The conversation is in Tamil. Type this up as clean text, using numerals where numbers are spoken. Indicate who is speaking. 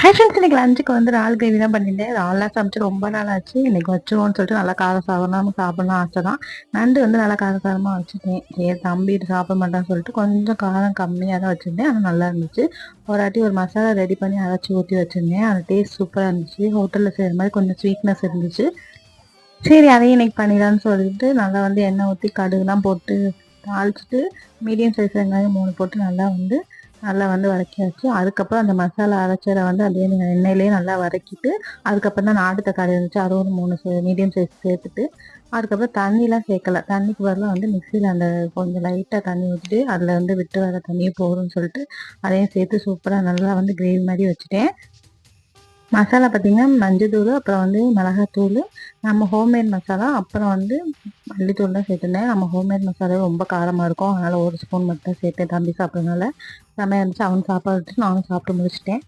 Speaker 1: ஹாய் ஃப்ரெண்ட்ஸ், இன்னைக்கு லஞ்சுக்கு வந்து இறால் கிரேவி தான் பண்ணியிருந்தேன். இறால்லாம் சமைச்சு ரொம்ப நாள் ஆச்சு. இன்னைக்கு வச்சுருவோம்னு சொல்லிட்டு நல்லா காரசாரமாக சாப்பிடணும் ஆசை தான். நண்டு வந்து நல்லா காரசாரமாக வச்சுட்டேன். சரி தம்பி இது சாப்பிட மாட்டான்னு சொல்லிட்டு கொஞ்சம் காரம் கம்மியாக தான் வச்சுருந்தேன். ஆனால் நல்லா இருந்துச்சு. ஒரு வாட்டி ஒரு மசாலா ரெடி பண்ணி அரைச்சி ஊற்றி வச்சுருந்தேன். அந்த டேஸ்ட் சூப்பராக இருந்துச்சு. ஹோட்டலில் செய்கிற மாதிரி கொஞ்சம் ஸ்வீட்னஸ் இருந்துச்சு. சரி அதையும் இன்னைக்கு பண்ணிடலான்னு சொல்லிட்டு நல்லா வந்து எண்ணெய் ஊற்றி கடுகுலாம் போட்டு தாளிச்சிட்டு மீடியம் சைஸ் வெங்காயம் 3 போட்டு நல்லா வந்து வதக்கியாச்சு. அதுக்கப்புறம் அந்த மசாலா அரைச்சதை வந்து அதே எண்ணெயிலேயே நல்லா வதக்கிட்டு அதுக்கப்புறம் தான் நாட்டு தக்காளி இருந்துச்சு, அதுவும் ஒரு 3 மீடியம் சைஸ் சேர்த்துட்டு அதுக்கப்புறம் தண்ணிலாம் சேர்க்கல. தண்ணிக்கு பதிலாக வந்து மிக்சியில் அந்த கொஞ்சம் லைட்டாக தண்ணி ஊற்றிட்டு அதில் வந்து விட்டு வர தண்ணியே போதும்னு சொல்லிட்டு அதையும் சேர்த்து சூப்பராக நல்லா வந்து கிரேவி மாதிரி வச்சுட்டேன். மசாலா பார்த்திங்கன்னா மஞ்சள், அப்புறம் வந்து மிளகாத்தூள், நம்ம ஹோம்மேட் மசாலா, அப்புறம் வந்து மல்லித்தூள் தான் சேர்த்துருந்தேன். நம்ம ஹோம்மேட் மசாலா ரொம்ப காரமாக இருக்கும், அதனால் 1 ஸ்பூன் மட்டும் சேர்த்தேன். தம்பி சாப்பிட்றதுனால செம்மையாக இருந்துச்சு. அவன் சாப்பாடு விட்டு நானும் சாப்பிட்டு முடிச்சிட்டேன்.